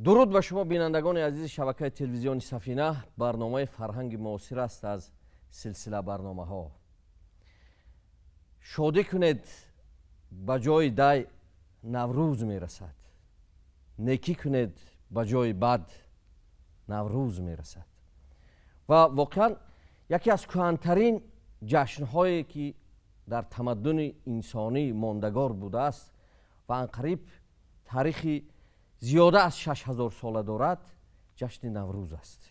درود به شما بینندگان عزیز شبکه تلویزیونی سفینه. برنامه فرهنگ معاصر است از سلسله برنامه ها. شادی کنید به جای دای نوروز می رسد. نیکی کنید به جای بد نوروز می رسد. و واقعا یکی از کهن‌ترین جشن‌هایی که در تمدن انسانی ماندگار بوده است و انقریب تاریخی زیاده از 6000 ساله دارد، جشن نوروز است.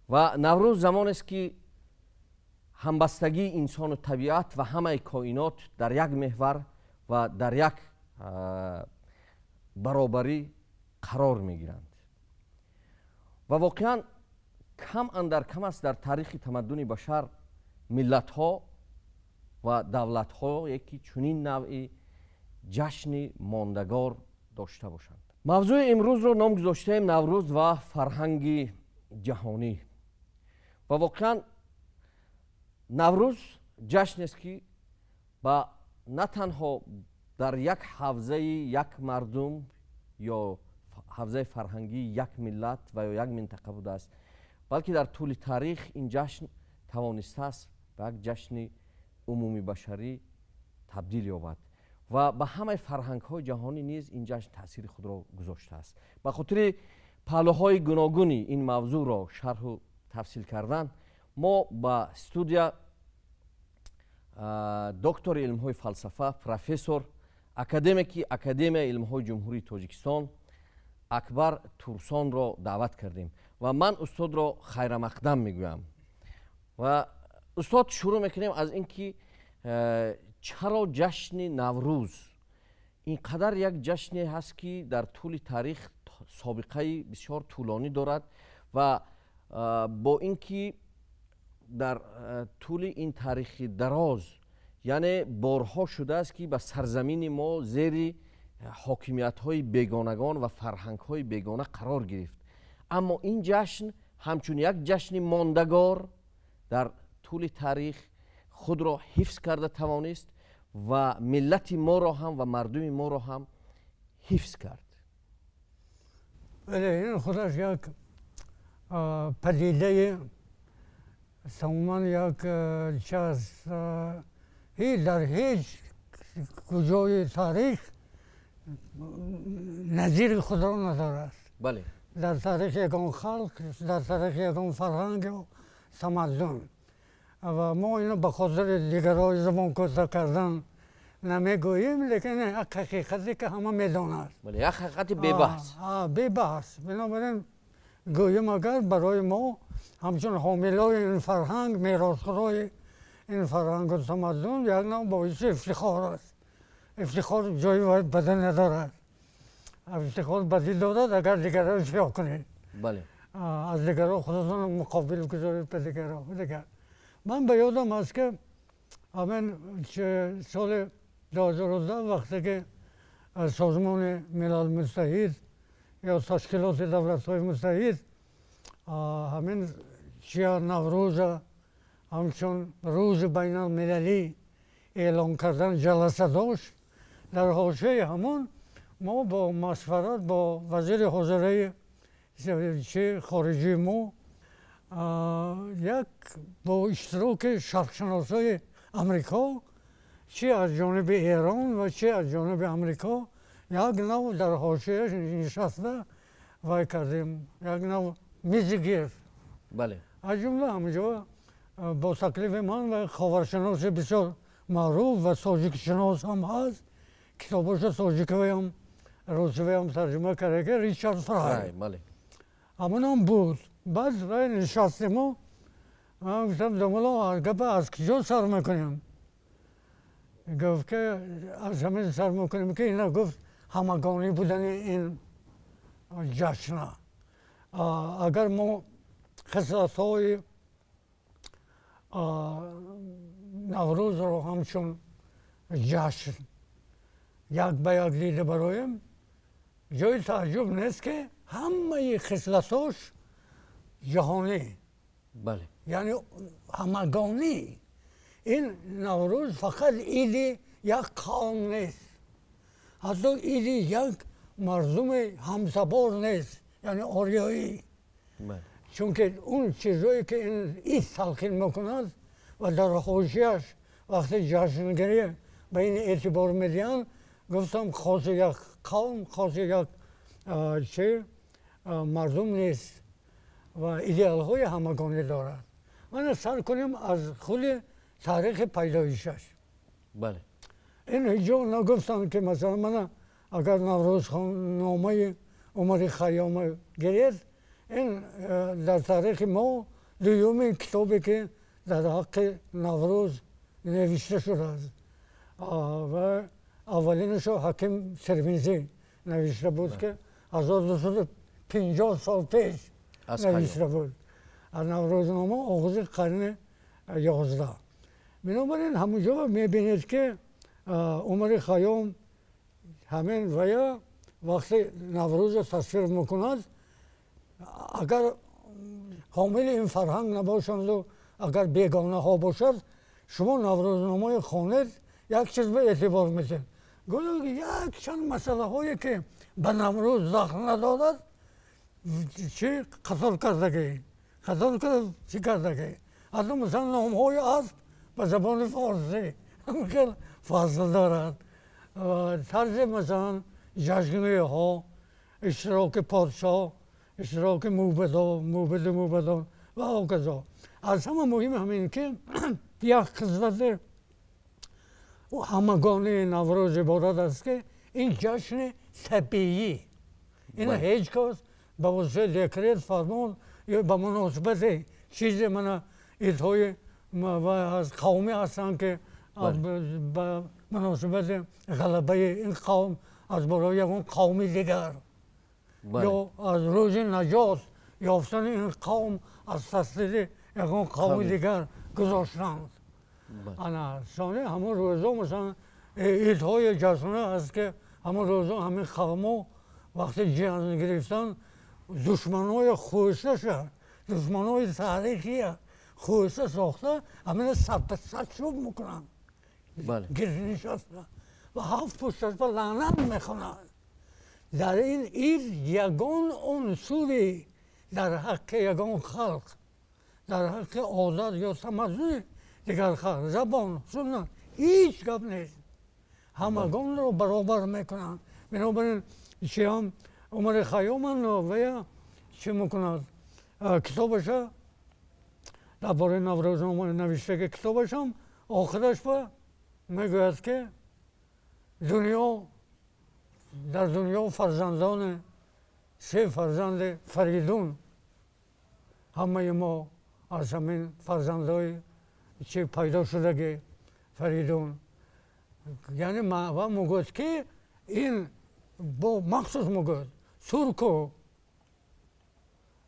و نوروز زمان است که همبستگی انسان و طبیعت و همه کائنات در یک محور و در یک برابری قرار می گیرند. و واقعا کم اندر کم است در تاریخ تمدن بشر ملت ها و دولت ها یکی چنین نوعی جشن ماندگار داشته باشند. موضوع امروز رو نام گذاشتیم نوروز و فرهنگ جهانی. و واقعا نوروز جشن است که با نه تنها در یک حوزه یک مردم یا حوزه فرهنگی یک ملت و یا یک منطقه بوده است، بلکه در طول تاریخ این جشن توانسته است به یک جشن عمومی بشری تبدیل یابد و به همه فرهنگ های جهانی نیز این جشن تاثیر خود را گذاشته است. به خاطر پهلوهای گوناگونی این موضوع را شرح و تفصیل کردن، ما با استودیا دکتر علم های فلسفه، پروفسور اکادمیکی اکادمی علم های جمهوری تاجیکستان اکبر تورسان را دعوت کردیم و من استاد را خیر مقدم میگویم. و استاد شروع میکنیم از اینکه چرا جشن نوروز اینقدر یک جشن هست که در طول تاریخ سابقه بسیار طولانی دارد و با اینکه در طول این تاریخ دراز یعنی بارها شده است که به سرزمین ما زیر حاکمیت های بیگانگان و فرهنگ های بیگانه قرار گرفت، اما این جشن همچون یک جشن ماندگار در طول تاریخ خود را حفظ کرده توانست و ملت ما را هم و مردم ما را هم حفظ کرد. بله، این خودش یک پدیده تماما یک چیز در هیچ کجای تاریخ نظیر خود را ندارد. بله. در تاریخ یکان خلق، در تاریخ یکان فرهنگ و تمدن. و ما اینو به خاطر دیگرای زمان کوتاه کردن نمیگوییم، لیکن حقیقتی که همه میدانند. بله، یک حقیقت بی‌بحث. بی‌بحث. بنابراین گوییم اگر برای ما همچون حاملای این فرهنگ، میراثخوارای این فرهنگ و تمدن یک نوع باعث افتخار است. افتخار جایی بدی ندارد. افتخار بدی دارد اگر دیگران اشتباه کنید. بله. از دیگران خودتون مقابل گذارید به دیگر. من به یادم است که همین سال 2010 وقتی که سازمان ملل متحد یا تشکیلات دولت‌های متحد همین نوروز همچون روز بین المللی اعلام کردن جلسه داشت، در حاشیه همون ما با مشورت با وزیر حاضره خارجی ما یک با اشتراک شرقشناسای امریکا چه از جانب ایران و چه از جانب امریکا یک نوع در حاشیه نشسته و کردیم، یک نوع میزگیر. بله. از جمله همونجا با تکلیف من و خاورشناس بسیار معروف و تاجیک شناس هم هست، کتاباش تاجیکی هم روسیه هم ترجمه کرده که ریچارد فرای. بله. همون هم بود. بعد رای نشستیم و من گفتم دمالا گفت از کجا سر میکنیم؟ گفت که از همین سر میکنیم که اینا گفت همگانی بودن این جشن. اگر ما خصلت های نوروز رو همچون جشن یک به یک دیده برایم، جای تعجب نیست که همه خصلتاش جهانی. بله. یعنی همگانی. این نوروز فقط عید یک قوم نیست، حتی عید یک مردم همزبار نیست، یعنی آریایی. بله. چون که اون چیزایی که این تلقین میکنند و در حاشیه‌اش وقتی جشنگیری به این اعتبار میدین، گفتم خاص یک قوم، خاص یک مردم نیست و ایدئال های همگانی دارد. من سر کنیم از خود تاریخ پیدایشش. بله. این هیچ جا نگفتم که مثلا من اگر نوروز خان نامه عمر خیام گرفت، این در تاریخ ما دومین کتابی که در حق نوروز نوشته شده است و اولینش رو حکیم سروینزی نوشته بود که 1250 سال پیش نوشته بود. نوروزنامه آغاز قرن 11. بنابراین همونجا میبینید که عمر خیام همین ویا وقتی نوروز رو تصویر میکند، اگر حامل این فرهنگ نباشند و اگر بیگانه ها باشد، شما نوروزنامه خوانید یک چیز به اعتبار میدید. گویا یک چند مسئله هایی که به نوروز دخل ندارد، چی قتل کردگی، چی کردگی. حتی مثلا نام های اسب به زبان فارسی خیلی فاصله دارد. طرز مثلا جشنگیری ها، اشتراک پادشاه، اشتراک موبدان و هکذا. از همه مهم همین که یک خصلت همگانی نوروز عبارت است که این جشن طبیعی، این هیچ کس به واسطه دکرت فرمان یا به مناسبت چیزی من ایدهای از قومی هستن که به مناسبت غلبه این قوم از برای یکون قومی دیگر یا از روز نجات یافتن این قوم از تسلط یکون قومی دیگر گذاشتند. انا ثانی همون روزا مثلا ایدهای جشنه هست که همون روزا همین قوما وقتی جشن گرفتن دشمنای خوسته شد، دشمنای تاریخی خوسته ساخته همین صد شب میکنن. گرد نشسته و هفت پشتش به لعنت میخونن. در این یگان عنصری در حق یگان خلق، در حق عادت یا تمدن دیگر خلق، زبان، سنت، هیچ گپ نیست. همگان رو برابر میکنن. بنابراین چی هم عمر خیام نویا چی میکند؟ کتابش درباره نوروزنامه نوشته که کتابش هم آخرش میگوید که در دنیا فرزندان 3 فرزند فریدون، همه ما از همین فرزندهای چه پیدا شدگی فریدون، یعنی و میگوید که این با مخصوص میگوید ترک و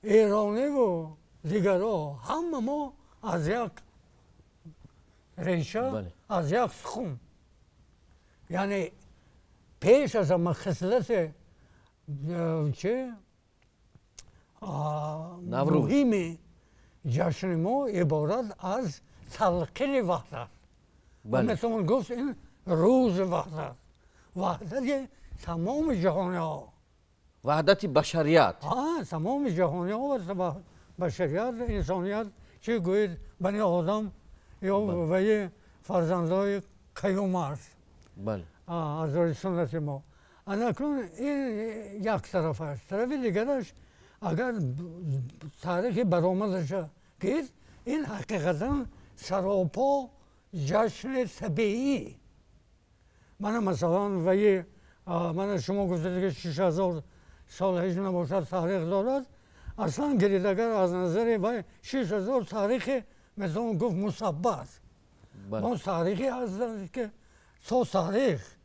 ایرانی و دیگرها همه ما از یک ریشه، از یک سخم، یعنی پیش از همه خصلت چه مهم جشن ما عبارت از تلقین وحدت. مثل گفت این روز وحدت تمام جهانی ها، وحدت بشریت، تمام جهانی ها و بشریت، انسانیت، چه گوید بنی آدم یا وی فرزندهای قیوم است از روی سنت ما. اکنون این یک طرف است. طرف دیگرش اگر تاریخ برآمدش که این حقیقتا سراپا جشن طبیعی. من مثلا من شما گفتید که 6000 سال هیچ نباشد تاریخ دارد، اصلا گریدگر از نظر 6000 تاریخ مثلا گفت مثبت. ما تاریخی هست که تاریخ.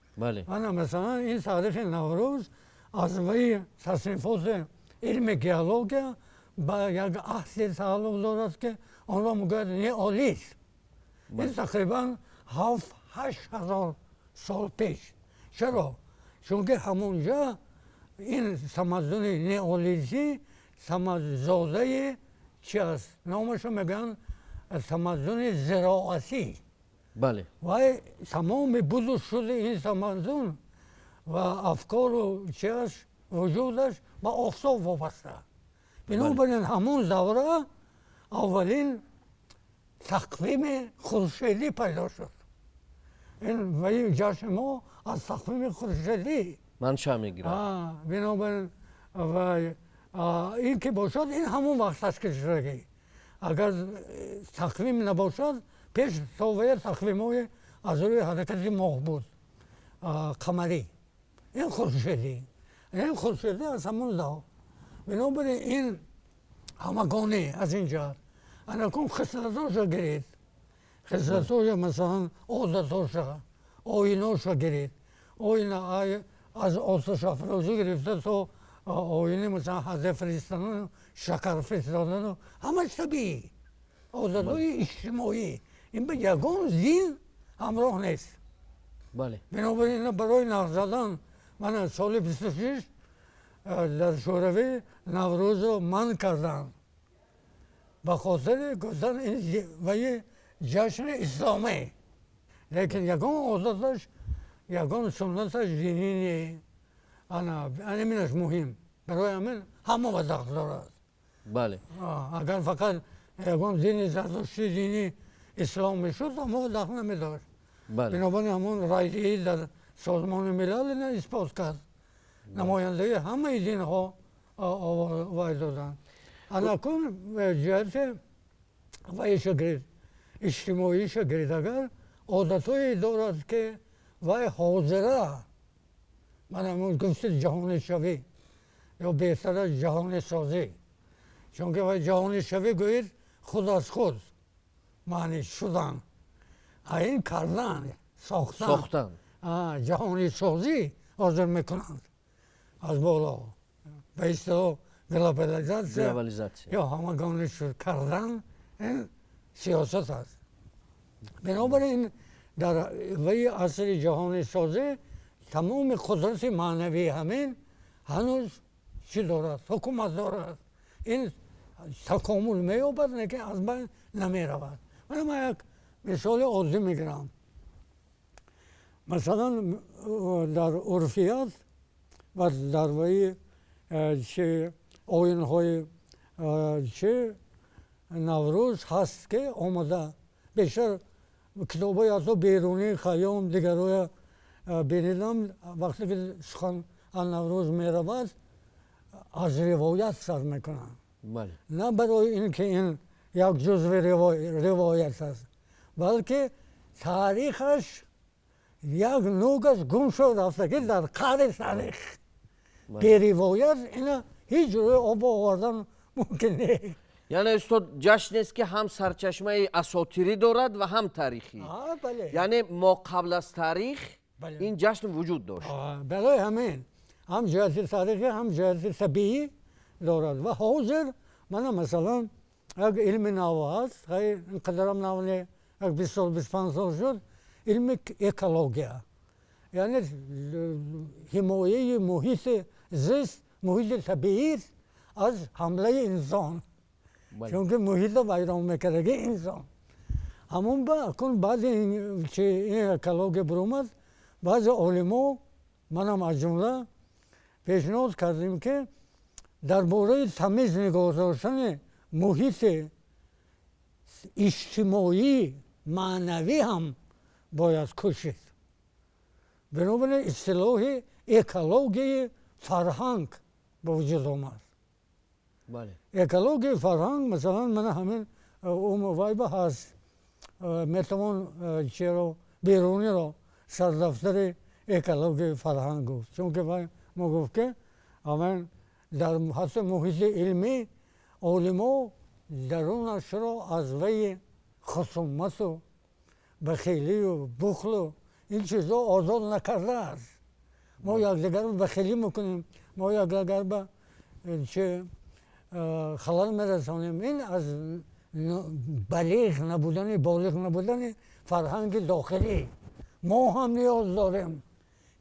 من مثلا این تاریخ نوروز از وی تصنیفات علم گیولوژیا با یک اصل تعلق دارد که آن را میگوید نئولیت. این تقریبا 7-8 هزار سال پیش. چرا؟ چون که همونجا این تمدن نئولیتی زاده چی است؟ نامش میگن تمدن زراعتی. و تمام بزرگ شده این تمدن و افکار و چیش وجودش با آفتاب وابسته. بنابراین همون دوره اولین تقویم خورشیدی پیدا شد. این وی جشن ما از تقویم خورشیدی منشأ میگیرد. بنابراین و این که باشد این همون وقت است که شدگی. اگر تقویم نباشد پیش تاویه تقویم های از روی حرکت ماه بود قمری. این خورشیدی. این خورشیدی از همون دو. بنابراین این همگانی از اینجا. اکنون خصلتاش گرید. خصلتاش مثلا عادتاش آیناش گرید. آینه از آتش افروزی گرفته تا آینه مثلا حضر فرستادن شکر فرستادن همش طبیعی. عادتهای اجتماعی. این به یگان دین همراه نیست. بله. بنابراین برای نقد زدن من سال 26 در شوروی نوروز رو منع کردم. به خاطر گفتن این و جشن اسلامی. لیکن یگان عادتش یگان سنتش دینی نیست. همینش مهم. برای من همه وضعیت دارد. بله. اگر فقط یگان دینی زرتشتی دینی اسلام میشد همه وضعیت نمیداشت. بله. بنابراین همون رایدهی در سازمان ملل نه اثبات کرد. نماینده همه دین ها آواز دادن. اکنون جهت ویش گرید اجتماعیش گرید اگر عادتهایی دارد که وی حاضره من همون گفت جهان شوی یا بهتر جهان سازی چون که وی جهان شوی گوید خود از خود معنی شدن این کردن ساختن جهانی سازی حاضر میکنند از بالا به اصطلاح گلوبالیزاسیون یا همگانی شد کردن این سیاست است. بنابراین در وی عصر جهانی سازی تمام قدرت معنوی همین هنوز چی دارد؟ حکومت دارد. این تکامل می‌یابد نه که از بین نمی‌رود. من یک مثال عادی میگیرم. مثلا در عرفیات و در وی چه آیین‌های چه نوروز هست که آمده بیشتر کتاب‌های از بیرونی خیام دیگرای بینیدم وقتی که سخن از نوروز می‌رود از روایت سر میکنن. نه برای اینکه این یک جزو روایت است بلکه تاریخش یک نوگش گم شد رفته که در قعر تاریخ بی روایت اینا هیچ روی آب آوردن ممکن نیست. یعنی استاد جشن است که هم سرچشمه اساطیری دارد و هم تاریخی. بله. یعنی ما قبل از تاریخ این جشن وجود داشت. برای همین هم جهت تاریخی هم جهت طبیعی دارد و حاضر من مثلا یک علم نو هست اینقدر هم نو نه یک 20 سال 25 سال شد علم اکولوژیا یعنی حمایه محیط زیست محیط طبیعی از حمله انسان چون که محیط رو ویران میکنه انسان همون بعد این اکولوژیا برآمد بعض علما منم از جمله پیشنهاد کردیم که درباره تمیز نگاه داشتن محیط اجتماعی معنوی هم باید کوشید. بنابراین اصطلاح اکولوژی فرهنگ به وجود آمد. اکولوژی فرهنگ مثلا من همین وایبه هست میتوان چرا بیرونی رو سردفتر اکولوژی فرهنگ گفت چون که ما گفت که همین در حتی محیط علمی علما درونش را از وی خصومت و بخیلی و بخل و این چیزا آزاد نکرده است. ما یک دیگر رو بخیلی میکنیم ما یک دیگر به چه خلال میرسانیم این از بالغ نبودن فرهنگ داخلی ما هم نیاز داریم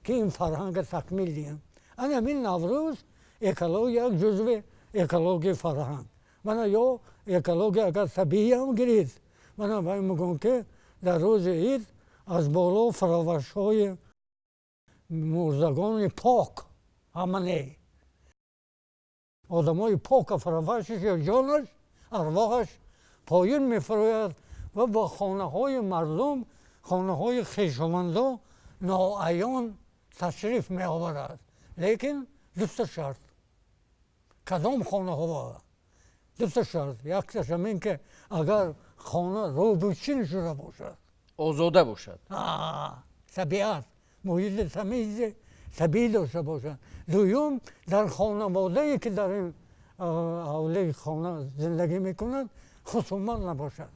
که این فرهنگ تکمیل دیم. همین نوروز اکولوژی یک جزو اکولوژی فرهنگ من یا اکولوژی اگر طبیعی هم گرید من میگم که در روز عید از بالا فراورش های мурзагони пок ҳамане одамои пока фарафаршиш ё ҷонаш арвоҳаш поин мефарояд ва ба хонаҳои мардум хонаҳои хешовандо ноаён ташриф меоварад лекин дуста шарт кадом хонаҳо дуста шарт якташ ҳамин ки агар хона рӯбучин шуда бошад озода бошад табиат муҳити тамизи табиӣ дошта бошад дуюм дар хонаводае ки дар ин ҳавлии хона зиндагӣ мекунад хусумат набошад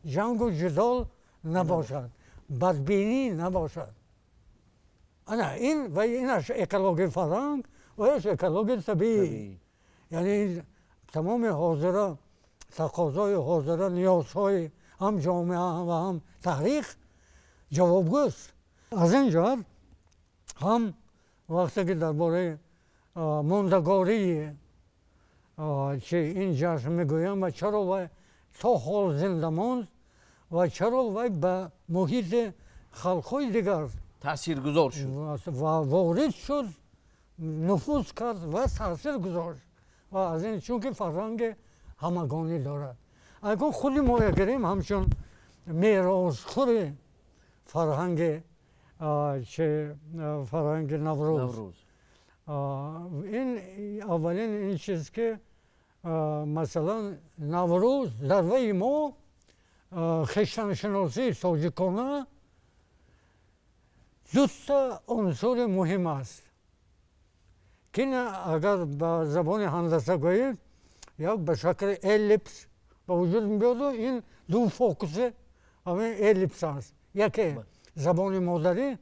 ҷангу ҷидол набошад бадбинӣ набошад ана ин ва инаш экологияи фарҳанг ва ин экологияи табиӣ яъне тамоми ҳозира тақозои ҳозира ниёзҳои ҳам ҷомеа ва ҳам таърих ҷавобгӯст аз ин ҷиҳат ҳам вақте ки дар бораи мондагории ин ҷашн мегӯям ва чаро вай то ҳол зинда монд ва чаро вай ба муҳити халқҳои дигар таъсиргузор шуд ва ворид шуд нуфуз кард ва таъсир гузошт ва аз ин чунки фарҳанги ҳамагонӣ дорад агар худи мо гирем ҳамчун меросхӯри фарҳанги фарҳанги наврӯз ин аввалин ин чиз ки масалан наврӯз дар ваи мо хештаншиносии тоҷикона дута унсури муҳим аст ки агар ба забони ҳандаса гӯед як ба шакли эллипс ба вуҷуд меояду ин ду фокуси ҳамин эллипс аст яке забони модарӣ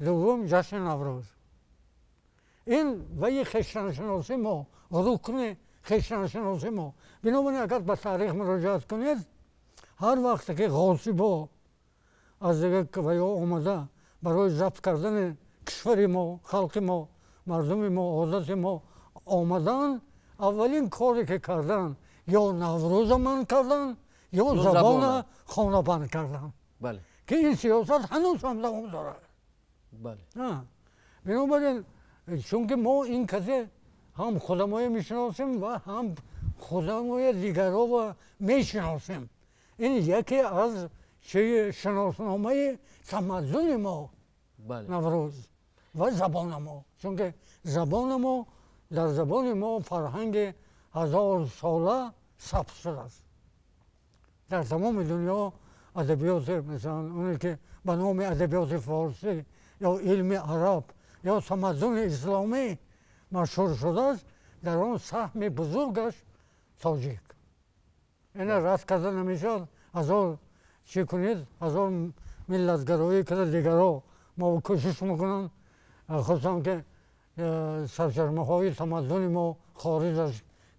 дуввум ҷашни наврӯз ин ваи хештаншиноси мо рукни хештаншиноси мо бинобар ин агар ба таърих муроҷиат кунед ҳар вақте ки ғосибо аз ваё омада барои забт кардани кишвари мо халқи мо мардуми мо одати мо омаданд аввалин коре ки карданд ё наврӯза манъ карданд ё забона хонабанд карданд ки ин сиёсат ҳанӯз ҳам давом дорад бинобар ин чунки мо ин казе ҳам худамоя мешиносем ва ҳам худамоя дигаро мешиносем ин яке аз шиносномаи тамаддуни мо наврӯз ва забона мо чунки забона мо дар забони мо фарҳанги ҳазорсола сабт шудааст дар тамоми дунё адабиёти масалан оне ки ба номи адабиёти форсӣ ё илми араб ё тамаддуни исломӣ машҳур шудааст дар он саҳми бузургаш тоҷик ина рад карда намешавад ҳазор чӣ кунед ҳазор миллатгароӣ када дигаро мо кӯшиш мекунанд хусусан ки сарчашмаҳои тамаддуни мо хориҷ аз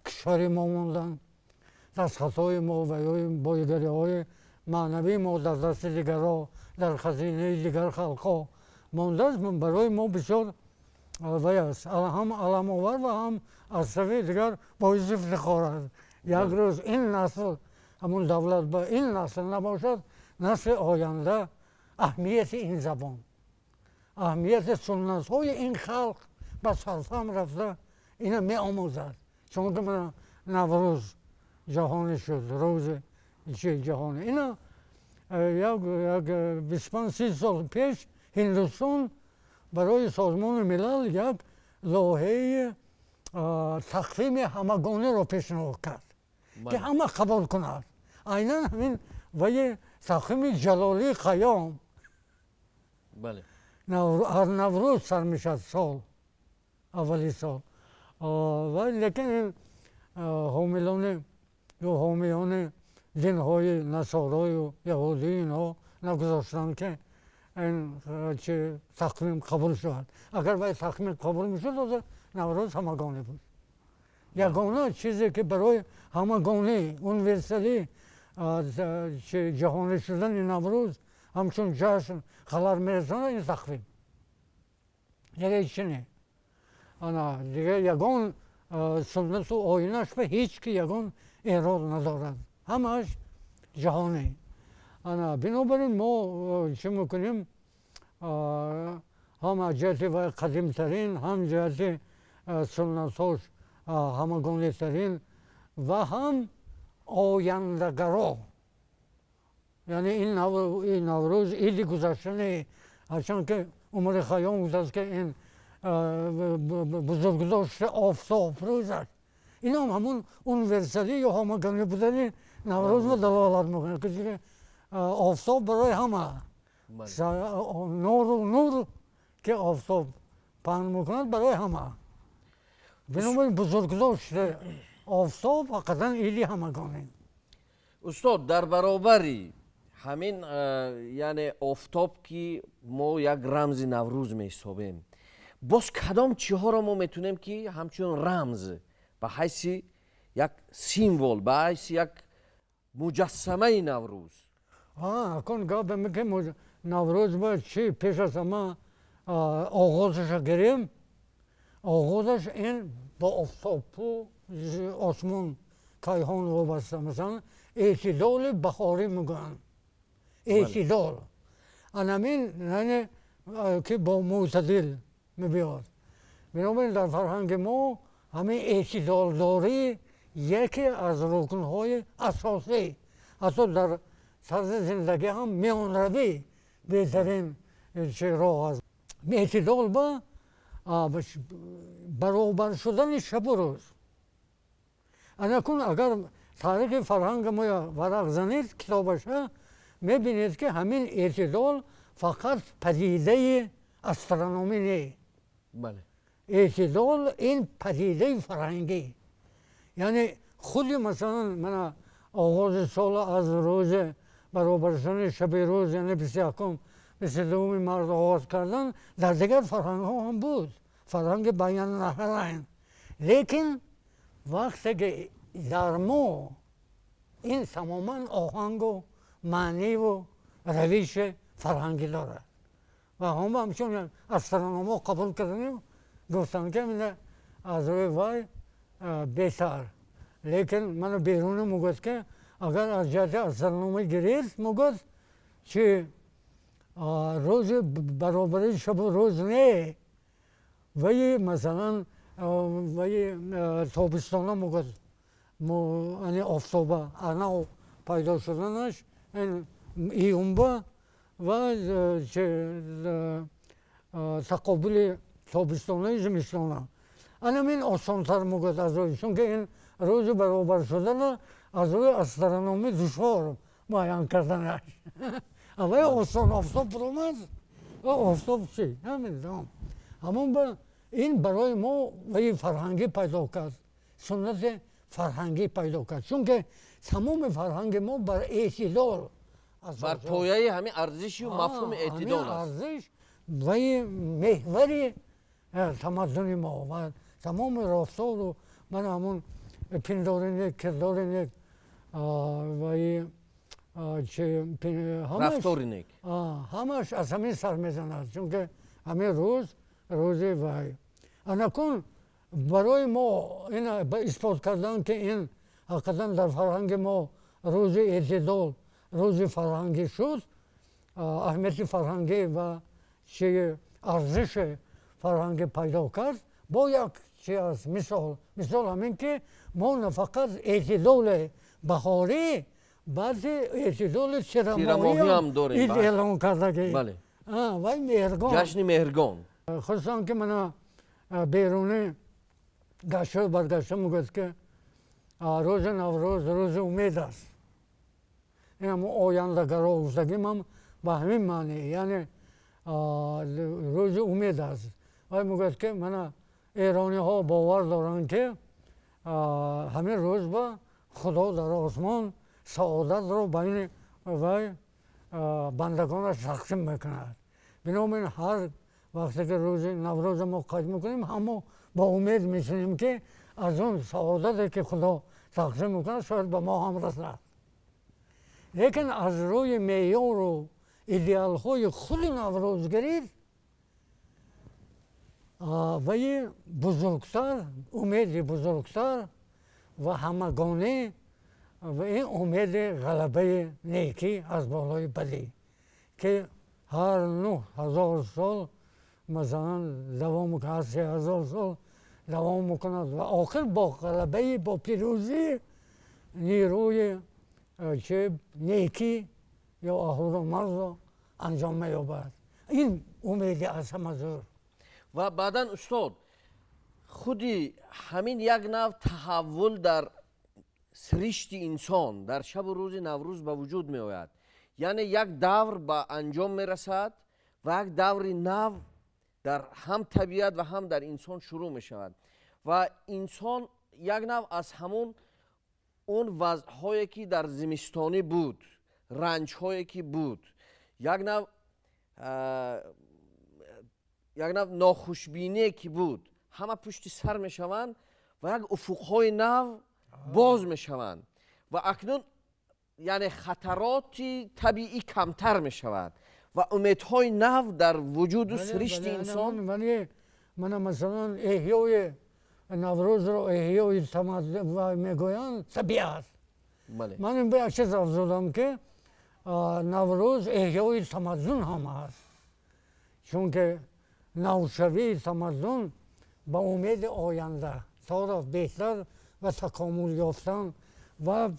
кишвари мо монданд дастхатҳои мо ва ё боигариҳои маънавии мо дар дасти дигаро дар хазинаи дигар халқҳо мондааст барои мо бисёр вай аст ҳам аламовар ва ҳам аз тарафи дигар боиси ифтихор аст як рӯз ин насл ҳамун давлат ба ин насл набошад насли оянда аҳамияти ин забон аҳамияти суннатҳои ин халқ ба сарфаҳм рафта ина меомӯзад чунки наврӯз ҷаҳонӣ шуд рӯзи ҷаҳонӣ ина як 25-30 сол пеш ҳиндустон барои созмони милал як лоиҳаи тақвими ҳамагониро пешниҳод кард ки ҳама қабул кунад айнан ҳамин ваи тақвими ҷалолии қаём ҳар наврӯз сар мешад сол аввали сол вай лекин ин ҳомилони ё ҳомиёни динҳои насорою яҳудӣ инҳо нагузоштанд ки ин тақвим қабул шавад агар вай тақвим қабул мешуд ҳозир наврӯз ҳамагонӣ буд ягона чизе ки барои ҳамагонӣ универсалӣ ҷаҳонӣ шудани наврӯз ҳамчун ҷашн халал мерасонад ин тақвим дига ҳеҷ чӣ не дига ягон суннату оинаш ба ҳеҷ ки ягон эърод надорад ҳамааш ҷаҳонӣ бинобар ин мо чӣ мекунем هم از جهت و قدیم ترین، هم جهت سنتاش همگانی ترین و هم آیندگرا. یعنی این نوروز عید گذشته، هرچند که عمر خیام بود است که این بزرگداشت آفتاب روزش، این هم همون اونیورسالی یا همگانی بودن نوروز رو دلالت میکنه که آفتاب برای همه نور که آفتاب پهن میکند برای همه. بنابراین بزرگداشت آفتاب حقیقتا عیدی همگانی. استاد در برابری همین یعنی آفتاب که ما یک رمز نوروز می‌حسابیم، باز کدام چیزها را ما میتونیم که همچون رمز به حیث یک سیمبل، به حیث یک مجسمه نوروز؟ کن گاه میگه نوروز باید چی پیش از همه آغازش گریم. آغازش این با آفتاب و آسمان کیهان وابسته. مثلا اعتدال بهاری میگن، اعتدال همین یعنی که با معتدل میبیاد. بنابراین در فرهنگ ما همین اعتدال داری یکی از رکنهای اساسی، حتی در طرز زندگی هم میانروی بهترین راه است. اعتدال با برابر شدن شب و روز. اکنون اگر تاریخ فرهنگ ما ورق زنید کتابش میبینید که همین اعتدال فقط پدیده استرونومی نیست. بله. اعتدال این پدیده فرهنگی. یعنی خودی مثلا من آغاز سال از روز برابر شدن شب روز یعنی 22 مارس آغاز کردن در دیگر فرهنگ ها هم بود، فرهنگ بین النهرین. لیکن وقتی که در ما این تماما آهنگ و معنی و روش فرهنگی داره و هم همچون استرونوما قبول کردیم گفتن که من از روی وای بهتر. لیکن من بیرون میگوید که اگر از جهت استرونومی گرفت میگوید که روز برابری شب و روز نه، وی مثلا وی تابستان ها میگوید یعنی آفتابه انا پیدا شدنش ایونبه و تقابل تابستان های زمستان ها این آسان تر میگوید از روی، چون که این روز برابر شدن از روی استرونومی دشوار معین کردنش. اما آسان آفتاب برآمد و آفتاب چی؟ همون به این برای ما وی فرهنگی پیدا کرد، سنت فرهنگی پیدا کرد، چون که تمام فرهنگ ما بر اعتدال بر پایه همین ارزش و مفهوم اعتدال است. ارزش وی محور تمدن ما و تمام رفتار و من همون پندارینک کردارینک وی رفتارینک همش از همین سر میزند، چون که همین روز وی انکن برای ما این اثبات کردن که این حقیقتا در فرهنگ ما روز اعتدال روز فرهنگی شد، اهمیت فرهنگی و ارزش فرهنگی پیدا کرد. با یک چیز مثال همین که ما نه فقط اعتدال بهاری بعد اعتدال تیرماهی هم داریم اعلام کرده که بله. وای مهرگان، جشن مهرگان. خصوصا که من بیرونی گشته برگشته میگوید که روز نوروز روز امید است. این هم آیندگرا گفتگیم هم به همین معنی، یعنی روز امید است. و میگوید که من ایرانی ها باور دارن که همین روز با خدا در آسمان سعادت رو بین و بندگانش تقسیم میکند. بنابراین هر وقتی که روز نوروز ما قید میکنیم همه با امید میشنیم که از اون سعادتی که خدا تقسیم میکنه شاید به ما هم رسد. لیکن از روی معیار و ایدئال های خود نوروزگری وی بزرگتر، امید بزرگتر و همگانی و این امید غلبه نیکی از بالای بدی که هر 9000 سال مثلا دوام میکند 3000 سال دوام میکند و آخر با غلبه با پیروزی نیروی چه نیکی یا اهورامزد را انجام مییابد. این امیدی از همه زور. و بعدا استاد خودی همین یک نوع تحول در سرشت انسان در شب و روز نوروز به وجود می آید. یعنی یک دور به انجام می رسد و یک دور نو در هم طبیعت و هم در انسان شروع می شود و انسان یک نوع از همون اون وضعهایی که در زمستانی بود، رنجهایی که بود، یک نوع ناخوشبینی که بود، همه پشت سر می شوند و یک افقهای نو باز می شوند و اکنون یعنی خطرات طبیعی کمتر می شود و امیدهای نو در وجود و سرشت انسان. من مثلا احیای نوروز رو احیای تمدن میگویند طبیعت. من به چیز افزودم که نوروز احیای تمدن هم است، چون که نوشوی تمدن با امید آینده تا بهتر و تکامل یافتن و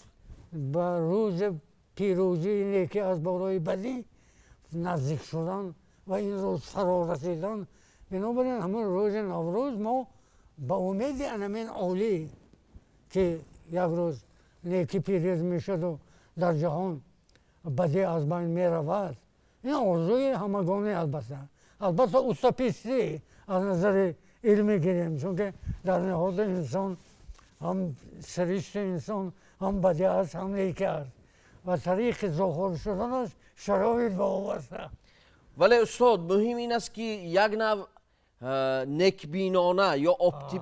به روز پیروزی نیکی از بالای بدی نزدیک شدن و این روز فرا رسیدن. بنابراین همون روز نوروز ما با امید انمین عالی که یک روز نیکی پیروز میشد و در جهان بدی از بین می رود، این آرزوی همگانی البته اوتوپیستی از نظر علمی گیریم، چون که در نهاد انسان هم سرشت انسان هم بدی است هم نیکی است و طریق ظاهر شدنش شرایط وابسته. ولی استاد مهم این است که یک نوع نیکبینانه یا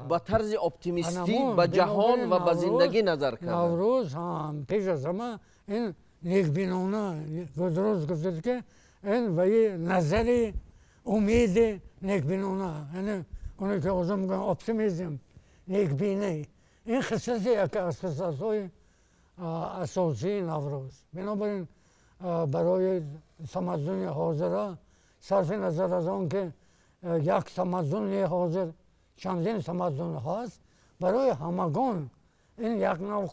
با طرز اپتیمیستی به جهان و به زندگی نظر کردن. نوروز هم پیش از همه این نیکبینانه درست گفتید که این و یه نظر امید نیکبینانه، یعنی اونی که آزم میگن اپتیمیزم، نیکبینی، این خصلت یکی از خصلت‌های اساسی نوروز. بنابراین برای تمدن حاضره صرف نظر از آن که یک تمدن حاضر چندین تمدن هست، برای همگان این یک نوع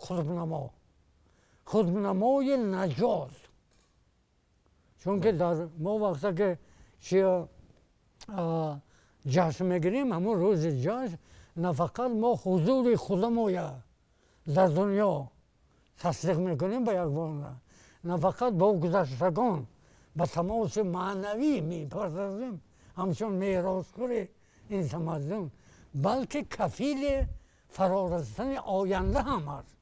خودنمای نجات. چون که در ما وقتا که چیا جشن میگیریم، همون روز جشن نه فقط ما حضور خودمون در دنیا تصدیق میکنیم به یک بار، نه فقط با گذشتگان به تماس معنوی میپردازیم همچون میراث‌خور این تمدن، بلکه کفیل فرارسیدن آینده هم است.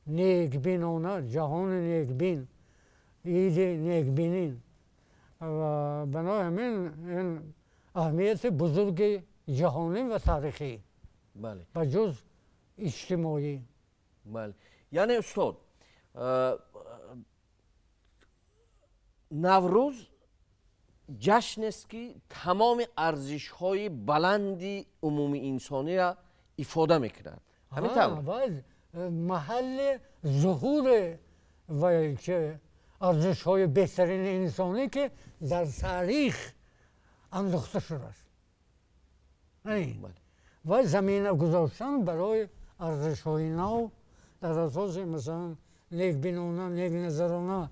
نیکبینانه، جهان نیکبین، عید نیکبینی و بنای همین این اهمیت بزرگ جهانی و تاریخی و جز اجتماعی. بله. یعنی استاد نوروز جشن است که تمام ارزش‌های بلند عمومی انسانی را افاده می‌کند. همین طور محل ظهور و که ارزش‌های بهترین انسانی که در تاریخ انداخته شده است. و زمینه گذاشتن برای ارزش‌های نو در اساس مثلا نیکبینانه، نیکنظرانه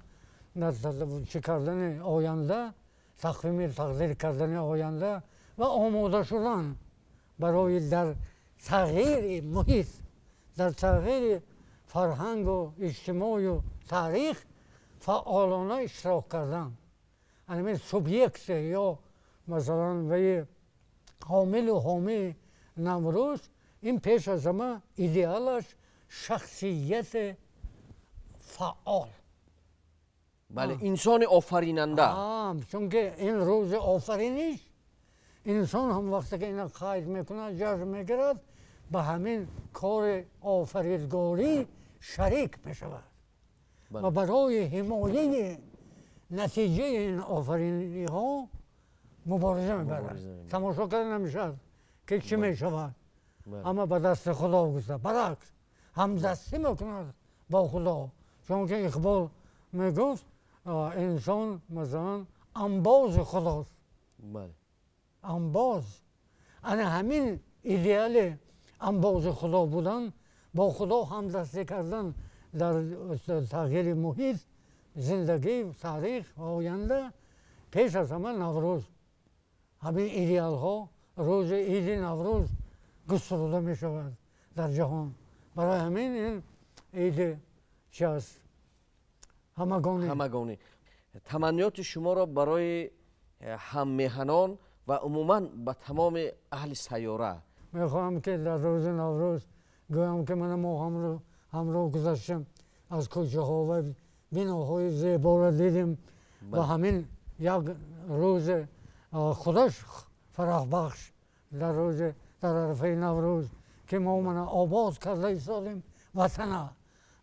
چه کردن آینده، تقویم تقدیر کردن آینده و آماده شدن برای در تغییر محیط، در تغییر فرهنگ و اجتماع و تاریخ فعالانه اشتراک کردن. یعنی سوبیکت یا مثلا وی حامل و حامی نوروز، این پیش از همه ایدئالش شخصیت فعال. بله، انسان آفریننده. چون که این روز آفرینش انسان هم وقتی که اینا قید میکنه، جشن میگیرد، به همین کار آفریدگاری شریک میشود و برای حمایه نتیجه این آفرینی ها مبارزه میبرد. تماشا کردن نمیشد که چی میشود، اما به دست خدا گذاشته. برعکس همدستی میکند با خدا، چون که اقبال میگفت انسان مثلا انباز خداست. انباز انا همین ایدئال انباز خدا بودن، با خدا همدستی کردن در تغییر محیط، زندگی، تاریخ و آینده. پیش از همه نوروز، همین ایدئال ها روز عید نوروز گسترده می شود در جهان. برای همین این عید چی است؟ همگانی. تمنیات شما را برای هممیهنان و عموما به تمام اهل سیاره میخواهم که در روز نوروز گویم که من ما همراه گذاشتم از کوچه ها و بناهای زیبا را دیدیم و همین یک روز خودش فرح بخش در روز در عرفه نوروز که ما من آباد کرده ایستادیم وطنه.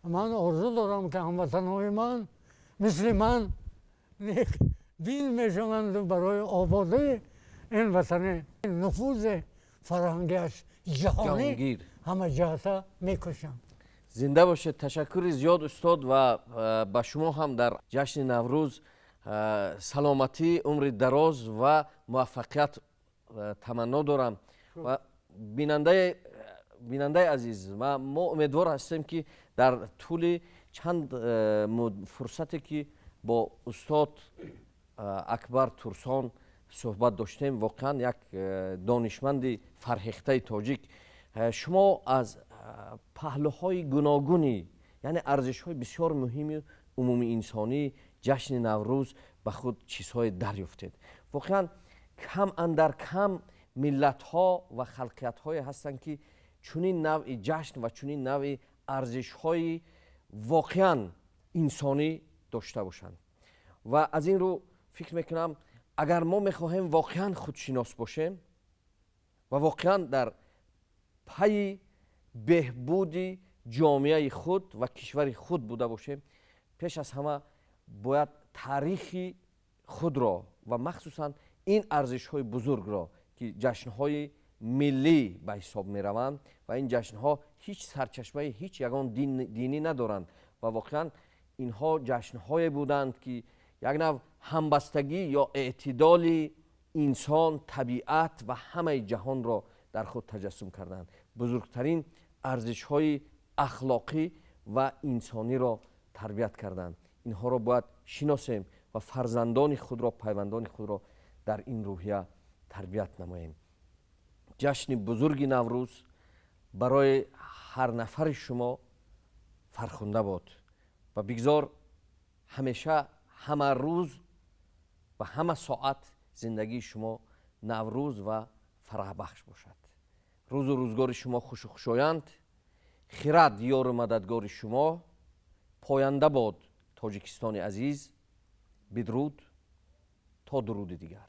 من آرزو دارم که هموطنهای من مثل من بین میشوند برای آبادی این وطن. نفوذ فرهنگش جهانی همه جهت میکشند. زنده باشید. تشکر زیاد استاد و به شما هم در جشن نوروز سلامتی، عمر دراز و موفقیت تمنا دارم. و بیننده عزیز ما امیدوار هستیم که در طول چند فرصتی که با استاد اکبر ترسان صحبت داشتیم، واقعا یک دانشمند فرهیخته تاجیک، شما از پهلوهای گوناگونی یعنی ارزش‌های بسیار مهم عمومی انسانی جشن نوروز به خود چیزهای دریافتید. واقعا کم اندر کم ملت‌ها و خلقیت‌های هستند که چنین نوع جشن و چنین نوع ارزش‌های واقعا انسانی داشته باشند. و از این رو فکر میکنم اگر ما میخواهیم واقعا خودشناس باشیم و واقعا در پی بهبود جامعه خود و کشور خود بوده باشیم، پیش از همه باید تاریخ خود را و مخصوصا این ارزش‌های بزرگ را که جشن‌های ملی به حساب می‌روند و این جشن‌ها هیچ سرچشمه هیچ یگان دینی ندارند و واقعا اینها جشن‌های بودند که یک نوع همبستگی یا اعتدال انسان، طبیعت و همه جهان را در خود تجسم کردند. بزرگترین ارزش‌های اخلاقی و انسانی را تربیت کردند. اینها را باید شناسیم و فرزندان خود را، پیوندان خود را در این روحیه تربیت نماییم. جشن بزرگ نوروز برای هر نفر شما فرخنده باد و بگذار همیشه همه روز و همه ساعت زندگی شما نوروز و فرح بخش باشد. روز و روزگار شما خوش و خوشایند. خیرات یار و مددگار شما. پاینده باد تاجیکستان عزیز. بدرود تا درود دیگر.